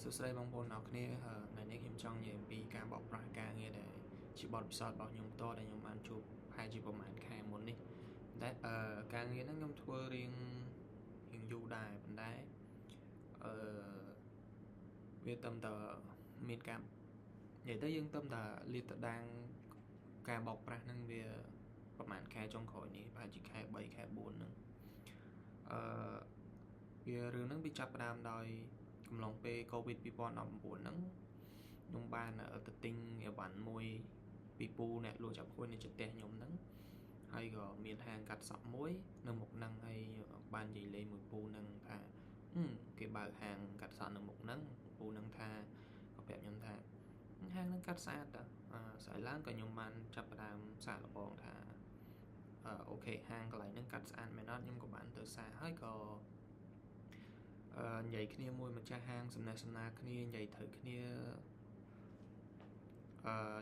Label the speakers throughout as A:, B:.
A: សួស្តីបងប្អូនអ្នកគ្នាថ្ងៃនេះខ្ញុំចង់និយាយអំពីការបោកប្រាស់ការងារដែលជាបទពិសោធន៍របស់ខ្ញុំផ្ទាល់ដែលខ្ញុំបានជួបប្រហែលជាប្រហែលខែមុននេះតែការងារហ្នឹងខ្ញុំធ្វើរៀងយូរដែរប៉ុន្តែវាត្រឹមតែមានការនិយាយទៅយើងត្រឹមតែលាតត្រដាងការបោកប្រាស់ហ្នឹងវាប្រហែលខែចុងក្រោយនេះប្រហែលជាខែ3ខែ4ហ្នឹងវារឿងហ្នឹងវាចាប់ផ្ដើមដោយកំឡុងពេល COVID 2019ហ្នឹងខ្ញុំបានទៅទិញអីវ៉ាន់មួយពីពូអ្នកលក់ចាប់ហួយនៅជិតផ្ទះខ្ញុំហ្នឹងហើយក៏មានហាងកាត់សក់មួយនៅមុខហ្នឹងហើយបាននិយាយលេងមួយពូហ្នឹងថាគេបើកហាងកាត់សក់នៅមុខហ្នឹងពូហ្នឹងថាក៏ប្រាប់ខ្ញុំថាហាងហ្នឹងកាត់ស្អាតតាស្អីឡើងក៏ខ្ញុំបានចាប់ផ្ដើមសាកល្បងថាអូខេហាងកន្លែងហ្នឹងកាត់ស្អាតមែនអត់ខ្ញុំក៏បានទៅសារហើយក៏និយាយគ្នាមួយម្ចាស់ហាងសំណេះសំណាលគ្នានិយាយត្រូវគ្នា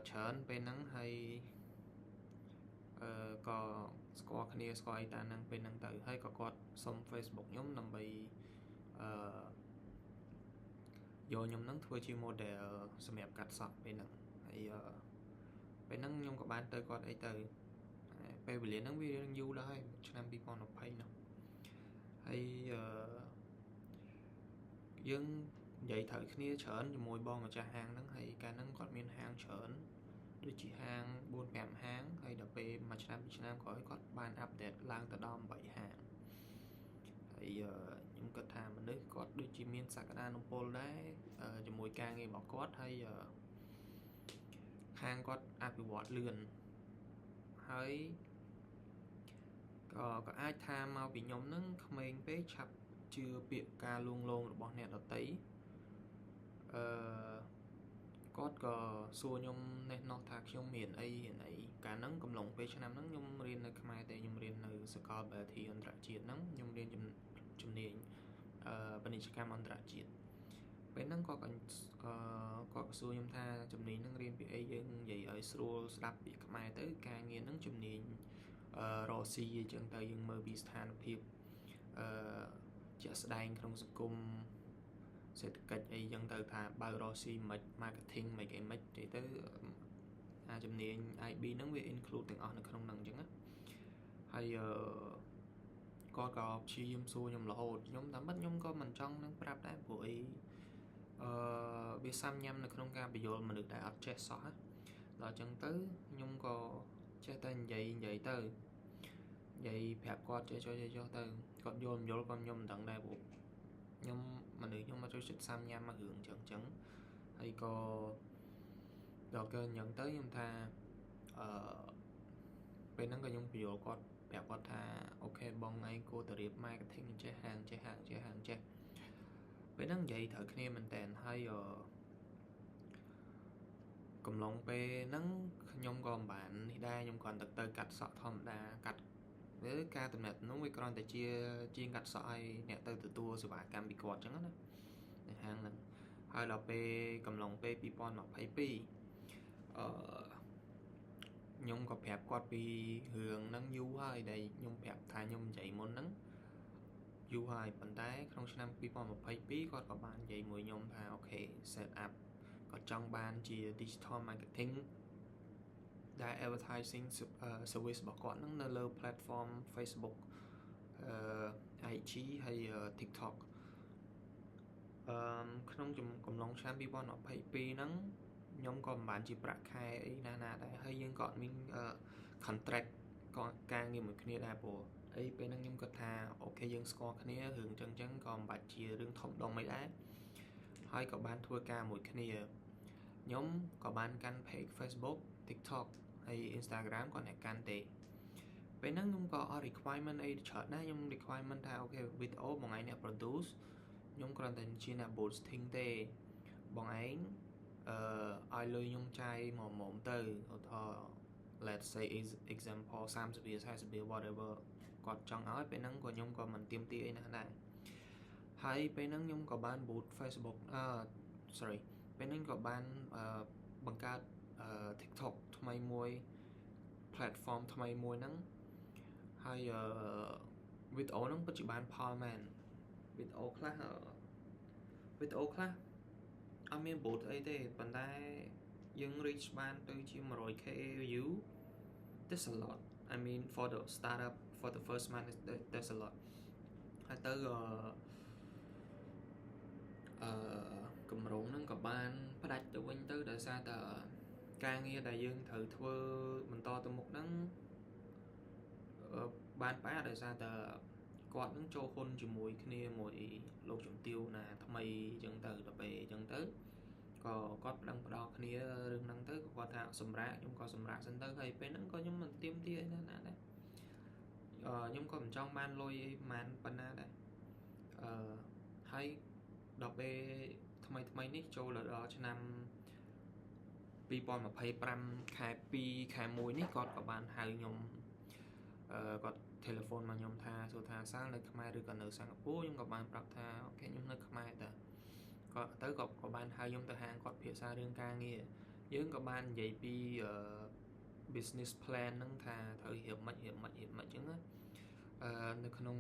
A: ច្រើនពេលហ្នឹងហើយក៏ស្គាល់គ្នាស្គាល់អីតាហ្នឹងពេលហ្នឹងទៅហើយក៏គាត់សុំ Facebook ខ្ញុំដើម្បីយកខ្ញុំហ្នឹងធ្វើជា model សម្រាប់កាត់សក់ពេលហ្នឹងហើយពេលហ្នឹងខ្ញុំក៏បានទៅគាត់អីទៅពេលវេលាហ្នឹងវាយូរដែរហើយឆ្នាំ2020នោះហើយយើងនិយាយត្រូវគ្នាច្រើនជាមួយបងម្ចាស់ហាងហ្នឹងហើយកាលហ្នឹងគាត់មានហាងច្រើនដូចជាហាង 4-5 ហាងហើយដល់ពេលមួយឆ្នាំ2ឆ្នាំក្រោយគាត់បានអាប់ដេតឡើងទៅដល់8ហាងហើយខ្ញុំគិតថាមនុស្សគាត់ដូចជាមានសក្តានុពលដែរជាមួយការងាររបស់គាត់ហើយហាងគាត់អភិវឌ្ឍលឿនហើយក៏អាចថាមកពីខ្ញុំហ្នឹងក្មេងពេកឆាប់ជឿពាក្យការលួងលោមរបស់អ្នកដទៃគាត់ក៏សួរខ្ញុំនេះនោះថាខ្ញុំរៀនអីកាលហ្នឹងកំឡុងពេលឆ្នាំហ្នឹងខ្ញុំរៀននៅខ្មែរតែខ្ញុំរៀននៅសាកលវិទ្យាអន្តរជាតិហ្នឹងខ្ញុំរៀនជំនាញពាណិជ្ជកម្មអន្តរជាតិពេលហ្នឹងគាត់ក៏សួរខ្ញុំថាជំនាញហ្នឹងរៀនពីអីយើងនិយាយឲ្យស្រួលស្ដាប់ពីខ្មែរទៅការងារហ្នឹងជំនាញរកស៊ីអញ្ចឹងទៅយើងមើលពីស្ថានភាពជាក់ស្ដែងក្នុងសង្គមសេដ្ឋកិច្ចអីចឹងទៅថាបើរកស៊ីមិន marketing មិនអីមិននិយាយទៅជំនាញ IB ហ្នឹងវា include ទាំងអស់នៅក្នុងហ្នឹងអញ្ចឹងណាហើយគាត់ក៏ព្យាយាមសួរខ្ញុំរហូតខ្ញុំតាមពិតខ្ញុំក៏មិនចង់នឹងប្រាប់ដែរព្រោះអីវាសាំញ៉ាំនៅក្នុងការបញ្យល់មនុស្សដែលអត់ចេះសោះដល់អញ្ចឹងទៅខ្ញុំក៏ចេះតែនិយាយទៅនិយាយប្រាប់គាត់ចេះចុះទៅគាត់យល់ខ្ញុំមិនដឹងដែរព្រោះខ្ញុំមនុស្សខ្ញុំមកចូលចិត្តសាំញ៉ាំមករឿងអញ្ចឹងហើយក៏ដល់កើអញ្ចឹងទៅខ្ញុំថាពេលហ្នឹងក៏ខ្ញុំបញ្យល់គាត់ប្រាប់គាត់ថាអូខេបងឯងគួរតែរៀប marketing ចេះហាងចេះពេលហ្នឹងនិយាយត្រូវគ្នាមែនតើហើយកំឡុងពេលហ្នឹងខ្ញុំក៏មិនបាននេះដែរខ្ញុំគ្រាន់តែទៅកាត់សក់ធម្មតាកាត់វាការតំណែងនោះវាគ្រាន់តែជាងកាត់សក់ឲ្យអ្នកទៅទទួលសេវាកម្មពីគាត់អញ្ចឹងណានៅហាងហ្នឹងហើយដល់ពេលកំឡុងពេល2022ខ្ញុំក៏ប្រាប់គាត់ពីរឿងហ្នឹងយូរហើយដែលខ្ញុំប្រាប់ថាខ្ញុំនិយាយមុនហ្នឹងយូរហើយប៉ុន្តែក្នុងឆ្នាំ2022គាត់ក៏បាននិយាយមួយខ្ញុំថាអូខេ set up គាត់ចង់បានជា digital marketing ដែល advertising service របស់គាត់ហ្នឹងនៅលើ platform Facebook IG ហើយ TikTok ក្នុងកំឡុងឆ្នាំ2022ហ្នឹងខ្ញុំក៏មិនបានជាប្រាក់ខែអីណាដែរហើយយើងក៏អត់មាន contract ក៏ការងារមួយគ្នាដែរព្រោះអីពេលហ្នឹងខ្ញុំគិតថាអូខេយើងស្គាល់គ្នារឿងអញ្ចឹងក៏មិនបាច់ជារឿងធំដុំអីដែរហើយក៏បានធ្វើការមួយគ្នាខ្ញុំក៏បានកាន់ page Facebook TikTok ហើយ Instagram ក៏អ្នកកាន់ទេពេលហ្នឹងខ្ញុំក៏អត់ requirement អីច្រើនដែរខ្ញុំ requirement ថាអូខេវីដេអូបងឯងអ្នក produce ខ្ញុំគ្រាន់តែជាអ្នក boosting ទេបងឯងឲ្យលុយខ្ញុំចាយមុំទៅឧទាហរណ៍ let's say example 30 រៀល40រៀល whatever គាត់ចង់ឲ្យពេលហ្នឹងក៏ខ្ញុំក៏មិនទាមទារអីណាដែរហើយពេលហ្នឹងខ្ញុំក៏បាន boot Facebookពេលហ្នឹងក៏បានបង្កើតTikTok ថ្មីមួយ platform ថ្មីមួយហ្នឹងហើយវីដេអូហ្នឹងពិតជាបានផលមែនវីដេអូខ្លះ អត់មានបូតអីទេប៉ុន្តែយើង reach បានទៅជា 100k view that's a lot I mean for the startup for the first month that's a lot ហើយទៅកម្រងហ្នឹងក៏បានផ្ដាច់ទៅវិញទៅដោយសារតែការងារដែលយើងត្រូវធ្វើបន្តទៅមុខហ្នឹងបានផ្អាកដោយសារតែគាត់នឹងចូលហ៊ុនជាមួយគ្នាមួយលោកជំទាវណាថ្មីអញ្ចឹងទៅដល់ពេលអញ្ចឹងទៅក៏គាត់ប្តឹងផ្ដោតគ្នារឿងហ្នឹងទៅគាត់ថាសម្រាប់ខ្ញុំក៏សម្រាប់សិនទៅហើយពេលហ្នឹងក៏ខ្ញុំមិនទៀមទាអីណាដែរខ្ញុំក៏មិនចង់បានលុយអីប៉ុន្មានប៉ុណ្ណាដែរហើយដល់ពេលថ្មីនេះចូលដល់ឆ្នាំ2025ខែ2ខែ1នេះគាត់ក៏បានហៅខ្ញុំគាត់ telephone មកខ្ញុំថាសួរថាសាលនៅខ្មែរឬក៏នៅសិង្ហបុរីខ្ញុំក៏បានប្រាប់ថាអូខេខ្ញុំនៅខ្មែរតាគាត់ទៅក៏បានហៅខ្ញុំទៅហាងគាត់ភាសារឿងការងារយើងក៏បាននិយាយពី business plan ហ្នឹងថាត្រូវរៀបមិនអញ្ចឹងនៅក្នុង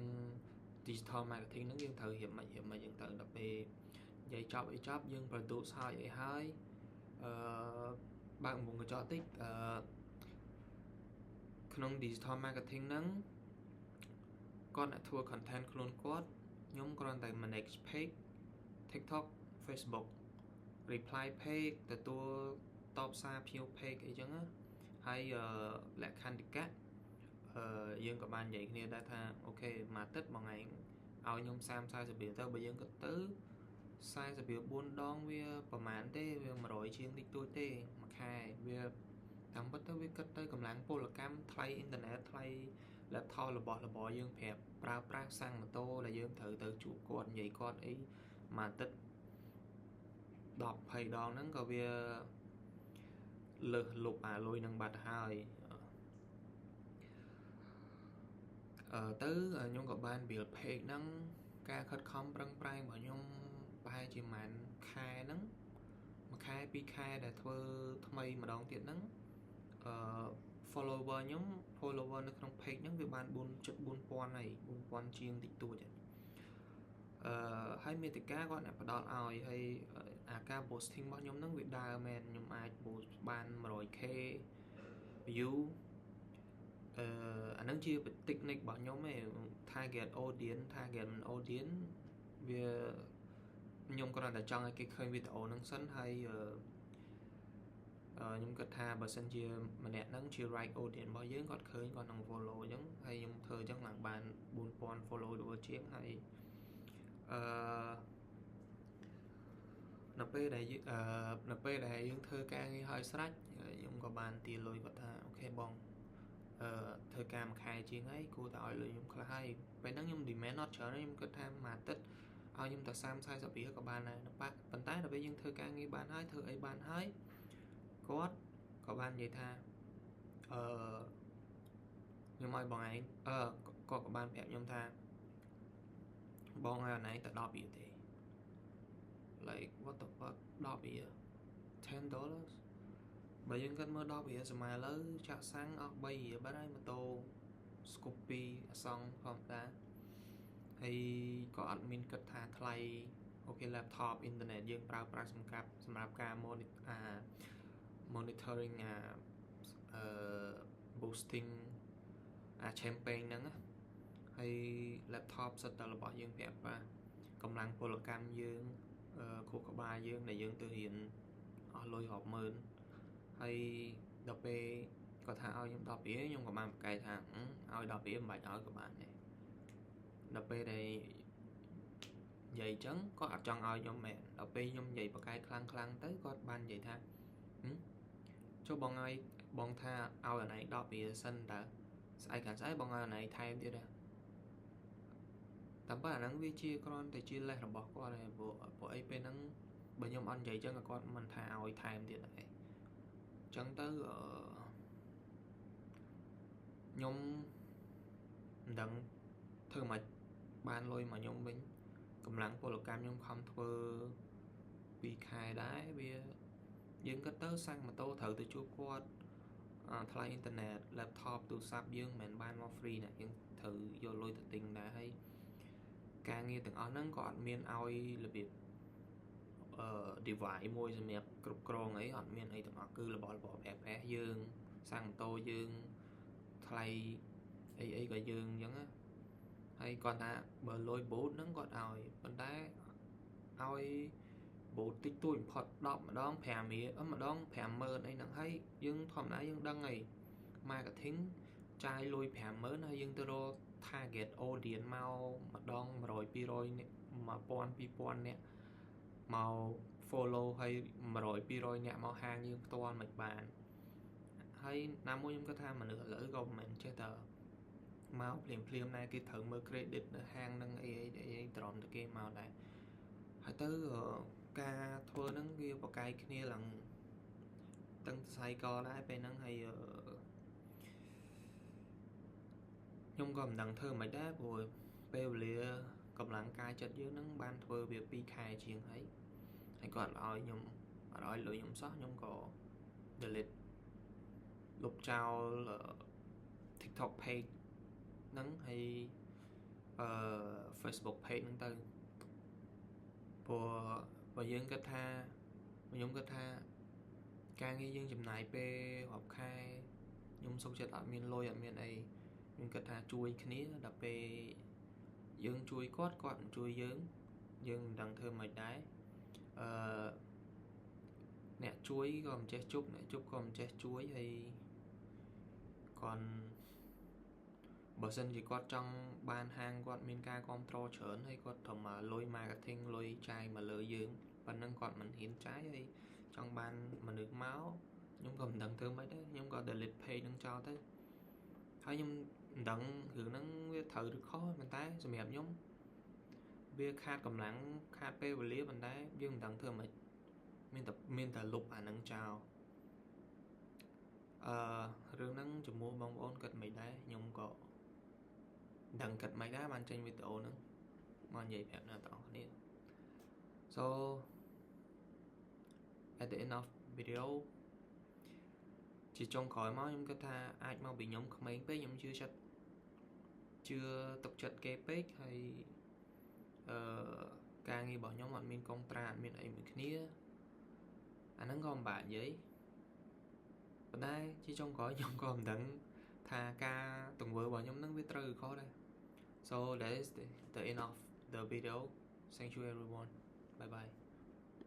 A: digital marketing ហ្នឹងយើងត្រូវរៀបមិនអញ្ចឹងទៅដល់ពេលនិយាយចប់យើង produce ហើយបើកមុំកញ្ចក់តិចក្នុង digital marketing ហ្នឹងគាត់អ្នកធ្វើ content ខ្លួនគាត់ខ្ញុំគ្រាន់តែ manage page TikTok Facebook reply page ទទួលតបសារភ្ញៀវ page អីចឹងហើយលក្ខន្តិកៈយើងក៏បាននិយាយគ្នាដែរថាអូខេមួយអាទិត្យមួយថ្ងៃឲ្យខ្ញុំ30-40រៀលទៅបើយើងគិតទៅ40រៀល4ដងវាប្រហែលទេវា100ជាងតិចតួចទេមួយខែវាតាមពិតទៅវាគិតទៅកម្លាំងពលកម្មថ្លៃអ៊ីនធឺណិតថ្លៃ laptop របស់យើងប្រាប់ប្រើប្រាស់សាំងម៉ូតូដែលយើងត្រូវទៅជួបគាត់និយាយគាត់អីមួយអាទិត្យ10-20ដងហ្នឹងក៏វាលើសលុបអាលុយនឹងបាត់ហើយទៅខ្ញុំក៏បាន build page ហ្នឹងការខិតខំប្រឹងប្រែងរបស់ខ្ញុំប្រហែលជាប្រហែលខែហ្នឹងមួយខែពីរខែដែលធ្វើថ្មីម្ដងទៀតហ្នឹងfollower ខ្ញុំ follower នៅក្នុង page ហ្នឹងវាបាន4,4000ហើយ4000ជាងតិចតួចហើយមេតិកាគាត់អ្នកផ្ដល់ឲ្យហើយអាការ posting របស់ខ្ញុំហ្នឹងវាដើរមែនខ្ញុំអាច post បាន 100k view អាហ្នឹងជា technique របស់ខ្ញុំឯង target audience target audience វាខ្ញុំគ្រាន់តែចង់ឲ្យគេឃើញវីដេអូហ្នឹងសិនហើយខ្ញុំគិតថាបើសិនជាម្នាក់ហ្នឹងជា right audience របស់យើងគាត់ឃើញគាត់នឹង follow អញ្ចឹងហើយខ្ញុំធ្វើអញ្ចឹងឡើងបាន 4000 follower ជាងហើយនៅពេលដែលយើងធ្វើការងារឲ្យស្រេចខ្ញុំក៏បានទារលុយគាត់ថាអូខេបងធ្វើការមួយខែជាងហើយគួរតែឲ្យលុយខ្ញុំខ្លះហើយពេលហ្នឹងខ្ញុំ demand អត់ច្រើនខ្ញុំគិតថាមួយអាទិត្យឲ្យខ្ញុំតែ30-40រៀលក៏បានដែរប៉ុន្តែដល់ពេលយើងធ្វើការងារបានហើយធ្វើអីបានហើយគាត់ក៏បាននិយាយថាខ្ញុំឲ្យបងឯងគាត់ក៏បានប្រាប់ខ្ញុំថាបងឲ្យអនឯងតែ10រៀលទេ like what the fuck 10រៀល$10បើយើងគិតមើល10រៀលសម័យឥឡូវចាក់សាំងអស់3រៀលបាត់ហើយម៉ូតូ Scoopy អសងធម្មតាហើយក៏អត់មានគិតថាថ្លៃអូខេ laptop internet យើងប្រើប្រាស់សម្រាប់ការ monitoring boosting champagne ហ្នឹងហើយ laptop សិតតែរបស់យើងប្រាប់ថាកម្លាំងពលកម្មយើងខួរក្បាលយើងដែលយើងទៅរៀនអស់លុយរាប់ម៉ឺនហើយដល់ពេលគាត់ថាឲ្យខ្ញុំ10រៀលខ្ញុំក៏បានប្រកែកថាឲ្យ10រៀលមិនបាច់ឲ្យក៏បានដែរដល់ពេលដែលនិយាយអញ្ចឹងគាត់អត់ចង់ឲ្យខ្ញុំមែនដល់ពេលខ្ញុំនិយាយប្រកែកខ្លាំងទៅគាត់បាននិយាយថាចុះបងឲ្យបងថាឲ្យអាណៃ10រៀលសិនតើស្អែកខាងស្អែកបងឲ្យអាណៃថែមទៀតដែរតែបើអាហ្នឹងវាជាគ្រាន់តែជាលេសរបស់គាត់ឯងព្រោះអីពេលហ្នឹងបើខ្ញុំអត់និយាយអញ្ចឹងគាត់មិនថាឲ្យថែមទៀតដែរអញ្ចឹងទៅខ្ញុំមិនដឹងធ្វើមិនបានលុយមកខ្ញុំវិញកម្លាំងពលកម្មខ្ញុំខំធ្វើ2ខែដែរវាយើងគិតទៅសាំងម៉ូតូត្រូវទៅជួបគាត់ថ្លៃអ៊ីនធឺណិត laptop ទូរស័ព្ទយើងមិនបានមក free ណាយើងត្រូវយកលុយទៅទិញដែរហើយការងារទាំងអស់ហ្នឹងក៏អត់មានឲ្យរបៀប device មួយសម្រាប់គ្រប់គ្រងអីអត់មានអីទាំងអស់គឺរបស់ប្រើយើងសាំងម៉ូតូយើងថ្លៃអីក៏យើងអញ្ចឹងណាហើយគាត់ថាបើលុយ boot ហ្នឹងគាត់ឲ្យប៉ុន្តែឲ្យ boot តិចតួចបំផុត10ម្ដង5រៀលម្ដង50000អីហ្នឹងហើយយើងធម្មតាយើងដឹងហើយ marketing ចាយលុយ50000ហើយយើងទៅរក target audience មកម្ដង100 200នាក់1000 2000នាក់មក follow ហើយ100 200នាក់មកហាងយើងផ្ទាល់មិនបានហើយណាមួយខ្ញុំគាត់ថាមនុស្សឥឡូវក៏មិនចេះតែមកភ្លាមដែរគេត្រូវមើល credit នៅហាងហ្នឹងអីត្រង់តែគេមកដែរហើយទៅការធ្វើហ្នឹងវាបកកាយគ្នាឡើងតឹងសរសៃកដែរពេលហ្នឹងហើយខ្ញុំក៏មិនដឹងធ្វើមិនដែរព្រោះពេលវេលាកម្លាំងកាយចិត្តយើងហ្នឹងបានធ្វើវា2ខែជាងហើយគាត់ឲ្យខ្ញុំអត់ឲ្យលុយខ្ញុំសោះខ្ញុំក៏ delete លុបចោល TikTok page ហ្នឹងហើយFacebook page ហ្នឹងទៅព្រោះបើយើងគិតថាខ្ញុំគិតថាការងារយើងចំណាយពេលរាប់ខែខ្ញុំសុខចិត្តអត់មានលុយអត់មានអីខ្ញុំគិតថាជួយគ្នាដល់ពេលយើងជួយគាត់មិនជួយយើងមិនដឹងធ្វើមិនដែរអ្នកជួយក៏មិនចេះជប់អ្នកជប់ក៏មិនចេះជួយហើយគាត់បើសិនជាគាត់ចង់បានហាងគាត់មានការគ្រប់គ្រងច្រើនហើយគាត់ត្រូវមកលុយ marketing លុយចាយមកលើយើងប៉ុណ្ណឹងគាត់មិនហ៊ានចាយហើយចង់បានមនុស្សមកខ្ញុំក៏មិនដឹងធ្វើម៉េចដែរខ្ញុំក៏ delete page ហ្នឹងចោលទៅហើយខ្ញុំមិនដឹងរឿងហ្នឹងវាត្រូវឬខុសប៉ុន្តែសម្រាប់ខ្ញុំវាខាតកម្លាំងខាតពេលវេលាប៉ុន្តែយើងមិនដឹងធ្វើម៉េចមានតែលុបអាហ្នឹងចោលរឿងហ្នឹងជំនួសបងប្អូនគិតមិនដែរខ្ញុំក៏ដឹងគិតមិនដែរបានចេញវីដេអូហ្នឹងមកនិយាយប្រាប់អ្នកទាំងអស់គ្នា so at the end of video ជាចុងក្រោយមកខ្ញុំគិតថាអាចមកពីខ្ញុំក្មេងពេកខ្ញុំជឿទុកចិត្តគេពេកហើយការងាររបស់ខ្ញុំអត់មានកុងត្រាអត់មានអីមួយគ្នាអាហ្នឹងក៏មិនបាក់និយាយប៉ុន្តែជាចុងក្រោយខ្ញុំក៏មិនដឹងថាការទង្វើរបស់ខ្ញុំហ្នឹងវាត្រូវឬខុសដែរ so that is the end of the video thank you everyone bye bye